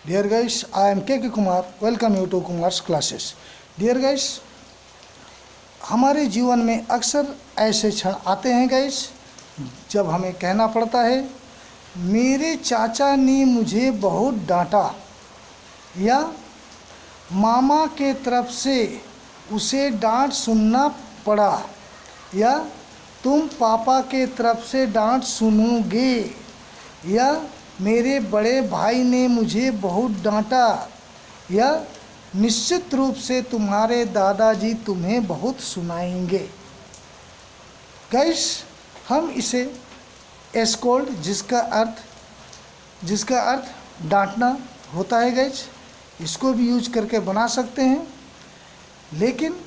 Dear guys, I am K. Kumar. Welcome you to Kumar's classes. Dear guys, हमारे जीवन में अक्सर ऐसे क्षण आते हैं गाइस जब हमें कहना पड़ता है मेरे चाचा ने मुझे बहुत डांटा, या मामा के तरफ से उसे डांट सुनना पड़ा, या तुम पापा के तरफ से डांट सुनोगे, या मेरे बड़े भाई ने मुझे बहुत डांटा, या निश्चित रूप से तुम्हारे दादाजी तुम्हें बहुत सुनाएंगे। गाइस, हम इसे एस्कोल्ड जिसका अर्थ डांटना होता है गाइस, इसको भी यूज करके बना सकते हैं, लेकिन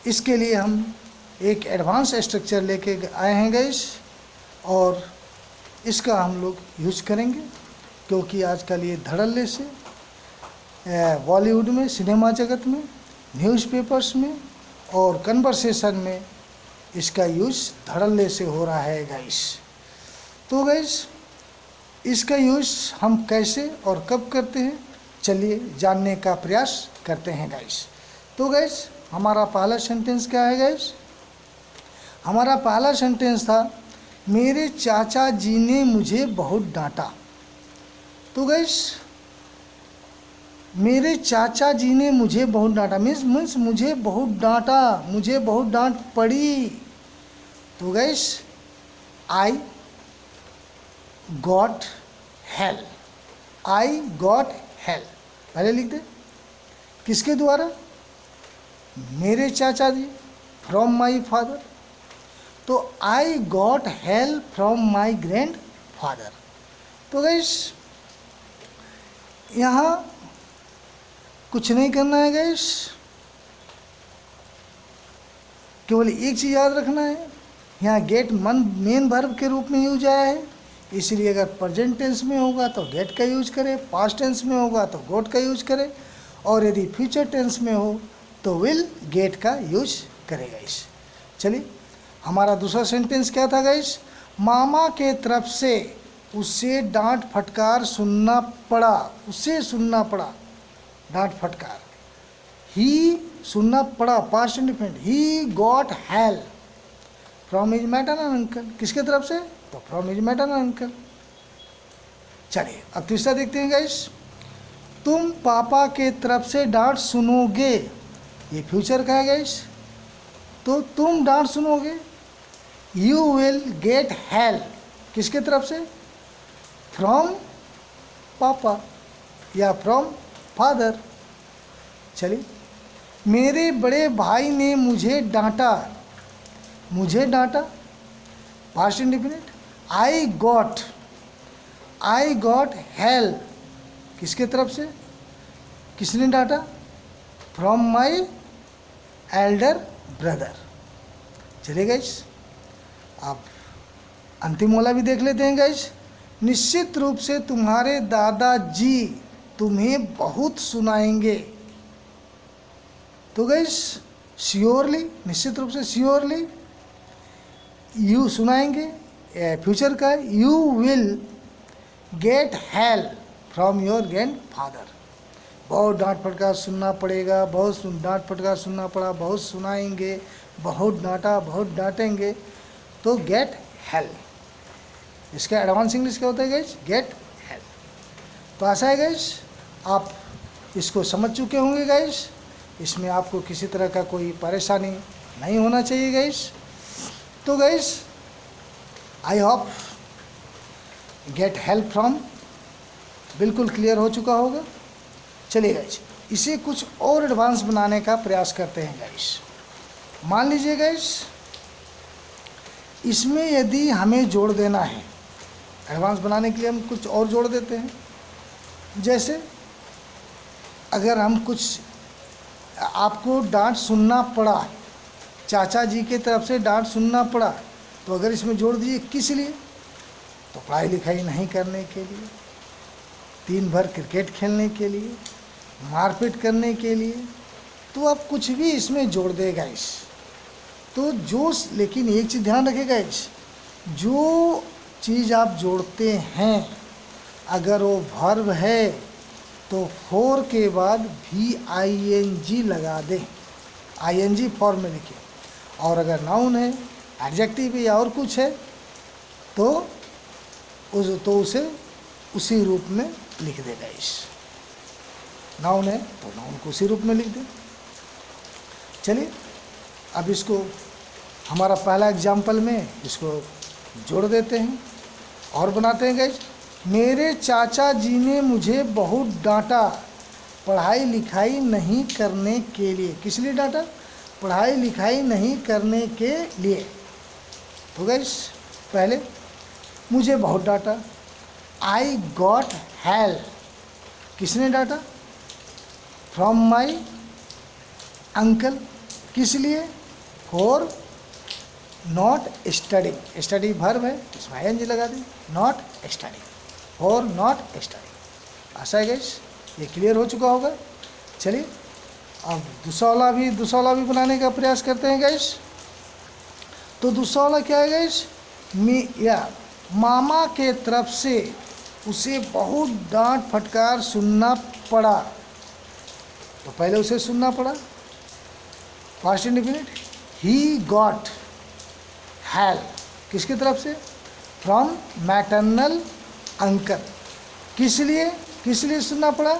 इसके लिए हम एक एडवांस स्ट्रक्चर लेके आए हैं गाइस और इसका हम लोग यूज करेंगे, क्योंकि आजकल ये धड़ल्ले से बॉलीवुड में, सिनेमा जगत में, न्यूज़पेपर्स में और कन्वर्सेशन में इसका यूज़ धड़ल्ले से हो रहा है गाइस। तो गाइस, इसका यूज़ हम कैसे और कब करते हैं, चलिए जानने का प्रयास करते हैं गाइस। तो गाइस, हमारा पहला सेंटेंस क्या है गाइस? हमारा पहला सेंटेंस था मेरे चाचा जी ने मुझे बहुत डांटा। तो गाइस, मेरे चाचा जी ने मुझे बहुत डांटा मीन्स मुझे बहुत डांटा, मुझे बहुत डांट पड़ी। तो गाइस, आई गॉट हेल्प, आई गॉट हेल्प पहले लिख दे, किसके द्वारा? मेरे चाचा जी, फ्रॉम माई फादर। तो I got help from my grandfather. तो गाइस, यहाँ कुछ नहीं करना है गाइस, केवल एक चीज़ याद रखना है, यहाँ गेट मेन वर्ब के रूप में यूज आया है, इसलिए अगर प्रेजेंट टेंस में होगा तो गेट का यूज करें, पास्ट टेंस में होगा तो गोट का यूज करें, और यदि फ्यूचर टेंस में हो तो विल गेट का यूज करें गाइस। चलिए, हमारा दूसरा सेंटेंस क्या था गाइस? मामा के तरफ से उसे डांट फटकार सुनना पड़ा, उसे सुनना पड़ा, डांट फटकार, ही सुनना पड़ा, past indefinite, he got help from his maternal uncle. किसके तरफ से? तो फ्रॉम हिज मैटरनल अंकल। चलिए, अब तीसरा देखते हैं गाइस, तुम पापा के तरफ से डांट सुनोगे, ये फ्यूचर का है गाइस। तो तुम डांट सुनोगे, यू विल गेट हेल्प, किसके तरफ से? फ्रॉम पापा या फ्रॉम फादर। चलिए, मेरे बड़े भाई ने मुझे डांटा, मुझे डांटा, पास्ट इंडिफिनिट, आई गॉट हेल्प, किसके तरफ से? किसने डांटा? From my elder brother. चलिए गाइस, अब अंतिम वाला भी देख लेते हैं गाइस, निश्चित रूप से तुम्हारे दादाजी तुम्हें बहुत सुनाएंगे। तो गाइस, श्योरली, निश्चित रूप से, श्योरली, यू सुनाएंगे, फ्यूचर का, you will get help from your grand father. बहुत डांट फटकार सुनना पड़ेगा, बहुत डांट फटकार सुनना पड़ा, बहुत सुनाएंगे, बहुत डांटा, बहुत डांटेंगे, तो गेट हेल्प। इसका एडवांस इंग्लिश क्या होता है गाइस? Get help. तो ऐसा है गाइस, आप इसको समझ चुके होंगे गाइस, इसमें आपको किसी तरह का कोई परेशानी नहीं होना चाहिए गाइस। तो guys, I hope get help from बिल्कुल क्लियर हो चुका होगा। चलिए गाइस, इसे कुछ और एडवांस बनाने का प्रयास करते हैं गाइस। मान लीजिए गाइस, इसमें यदि हमें जोड़ देना है, एडवांस बनाने के लिए हम कुछ और जोड़ देते हैं। जैसे अगर हम कुछ, आपको डांट सुनना पड़ा, चाचा जी के तरफ से डांट सुनना पड़ा, तो अगर इसमें जोड़ दीजिए किस लिए? तो पढ़ाई लिखाई नहीं करने के लिए, दिन भर क्रिकेट खेलने के लिए, मारपीट करने के लिए, तो आप कुछ भी इसमें जोड़ दे गाइस। तो जो, लेकिन एक चीज़ ध्यान रखिएगा गाइस, जो चीज़ आप जोड़ते हैं अगर वो वर्ब है तो फोर के बाद VING लगा दें, ING फॉर्म में लिखिए। और अगर नाउन है, एडजेक्टिव है या और कुछ है तो उसे उसी रूप में लिख देगा। इस नाउन है तो नाउन को उसी रूप में लिख दे। चलिए अब इसको हमारा पहला एग्जाम्पल में इसको जोड़ देते हैं और बनाते हैं गाइस। मेरे चाचा जी ने मुझे बहुत डांटा पढ़ाई लिखाई नहीं करने के लिए। किस लिए डांटा? पढ़ाई लिखाई नहीं करने के लिए। तो गाइस पहले मुझे बहुत डांटा, आई गॉट हेल्प। किसने डांटा? From my uncle. किस लिए? For not study. Study verb है, इसमें ING लगा दें, not study, for not study. आशा है गाइस ये क्लियर हो चुका होगा। चलिए अब दूसरा वाला भी बनाने का प्रयास करते हैं गाइस। तो दूसरा वाला क्या है गाइस? मामा के तरफ से उसे बहुत डांट फटकार सुनना पड़ा। तो पहले उसे सुनना पड़ा, past indefinite, he got help. किसकी तरफ से? From maternal uncle. किस लिए सुनना पड़ा?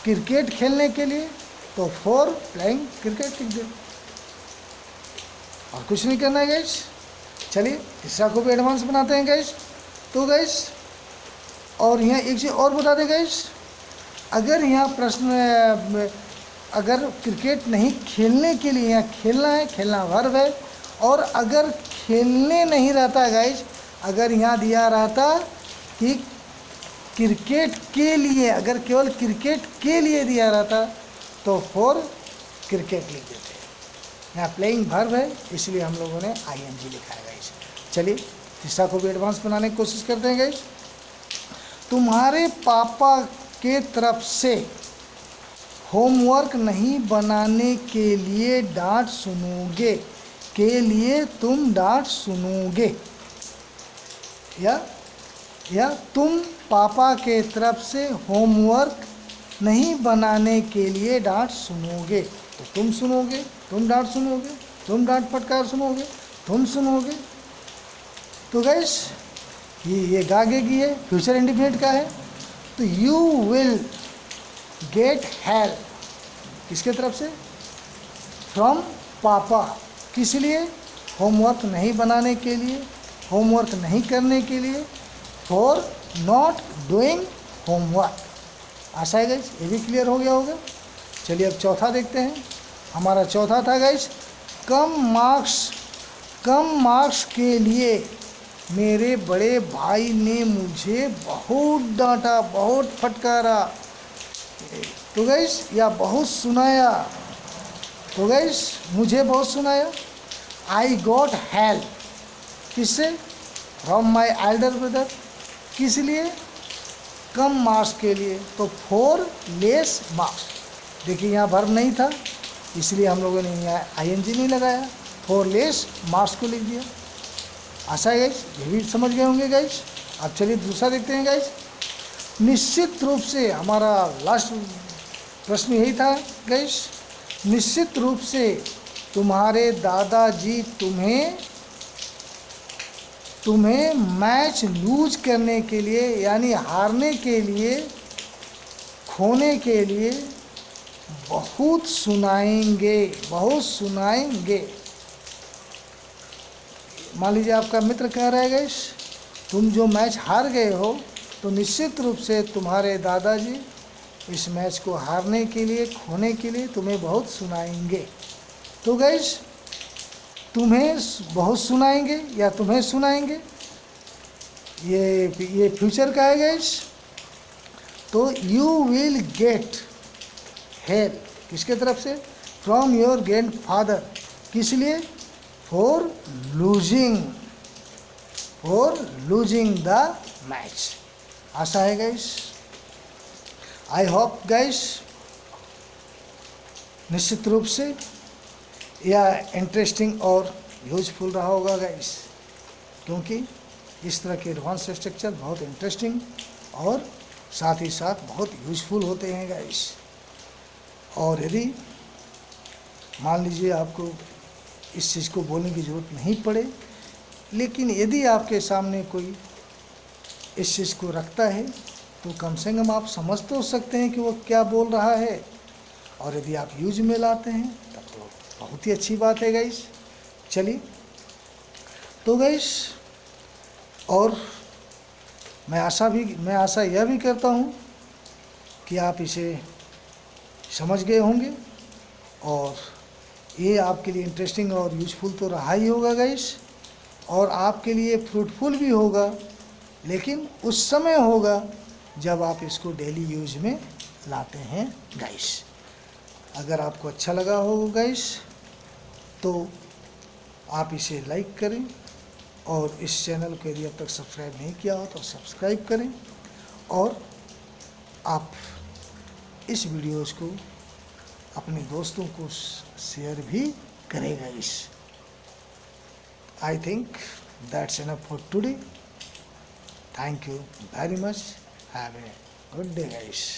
क्रिकेट खेलने के लिए। तो फॉर प्लेइंग क्रिकेट लिख दे, और कुछ नहीं करना है गाइस। चलिए तीसरा को भी एडवांस बनाते हैं गाइस। तो गाइस और यहाँ एक चीज़ और बता दें गाइस, अगर यहाँ प्रश्न अगर क्रिकेट नहीं खेलने के लिए, यहाँ खेलना है, खेलना वर्ब है, और अगर खेलने नहीं रहता गाइस, अगर यहाँ दिया रहता कि क्रिकेट के लिए, अगर केवल क्रिकेट के लिए दिया रहता तो फॉर क्रिकेट लिख देते। यहाँ प्लेइंग वर्ब है इसलिए हम लोगों ने ING लिखा है गाइस। चलिए तीसरा को भी एडवांस बनाने की कोशिश करते हैं गाइस। तुम्हारे पापा के तरफ से होमवर्क नहीं बनाने के लिए डांट सुनोगे। के लिए तुम डांट सुनोगे, या तुम पापा के तरफ से होमवर्क नहीं बनाने के लिए डांट सुनोगे। तो तुम सुनोगे, तुम डांट सुनोगे, तुम डांट फटकार सुनोगे, तुम सुनोगे। तो गाइस ये गागे की है, फ्यूचर इंडिफिनिट का है। तो यू विल गेट हेल्प। किसके तरफ से? फ्रॉम पापा। किस लिए? होमवर्क नहीं बनाने के लिए, होमवर्क नहीं करने के लिए, फॉर नॉट डूइंग होमवर्क। आशा है गाइस ये भी क्लियर हो गया होगा। चलिए अब चौथा देखते हैं। हमारा चौथा था गाइस, कम मार्क्स के लिए मेरे बड़े भाई ने मुझे बहुत डांटा, बहुत फटकारा। तो गाइस या बहुत सुनाया। तो गाइस मुझे बहुत सुनाया। I got help. किससे? From my elder brother. किस लिए? कम मार्क्स के लिए। तो फॉर लेस मार्क्स। देखिए यहाँ वर्ब नहीं था इसलिए हम लोगों ने यहाँ ING नहीं लगाया, फॉर लेस मार्क्स को लिख दिया। आशा है गाइस ये भी समझ गए होंगे गाइस। अब चलिए दूसरा देखते हैं गाइस। निश्चित रूप से हमारा लास्ट प्रश्न यही था गाइस। निश्चित रूप से तुम्हारे दादाजी तुम्हें मैच लूज करने के लिए, यानी हारने के लिए, खोने के लिए बहुत सुनाएंगे, बहुत सुनाएंगे। मान लीजिए आपका मित्र कह रहा है गाइस तुम जो मैच हार गए हो तो निश्चित रूप से तुम्हारे दादाजी इस मैच को हारने के लिए, खोने के लिए तुम्हें बहुत सुनाएंगे। तो गाइस तुम्हें बहुत सुनाएंगे या तुम्हें सुनाएंगे, ये फ्यूचर का है गाइस। तो यू विल गेट हेल्प। किसके तरफ से? From your grandfather. किस लिए? For losing the match. आशा है गाइस, आई होप गाइस निश्चित रूप से यह इंटरेस्टिंग और यूजफुल रहा होगा गाइस, क्योंकि इस तरह के एडवांस स्ट्रक्चर बहुत इंटरेस्टिंग और साथ ही साथ बहुत यूज़फुल होते हैं गाइस। और यदि मान लीजिए आपको इस चीज़ को बोलने की ज़रूरत नहीं पड़े, लेकिन यदि आपके सामने कोई इस चीज़ को रखता है तो कम से कम आप समझ तो सकते हैं कि वो क्या बोल रहा है। और यदि आप यूज में लाते हैं तब तो बहुत ही अच्छी बात है गाइस। चलिए तो गाइस, और मैं आशा यह भी करता हूँ कि आप इसे समझ गए होंगे और ये आपके लिए इंटरेस्टिंग और यूज़फुल तो रहा ही होगा गाइस, और आपके लिए फ्रूटफुल भी होगा, लेकिन उस समय होगा जब आप इसको डेली यूज में लाते हैं गाइस। अगर आपको अच्छा लगा हो गाइस तो आप इसे लाइक करें, और इस चैनल को यदि अब तक सब्सक्राइब नहीं किया हो तो सब्सक्राइब करें, और आप इस वीडियोस को अपने दोस्तों को शेयर भी करें guys. I think that's enough for today. Thank you very much. Have a good day guys.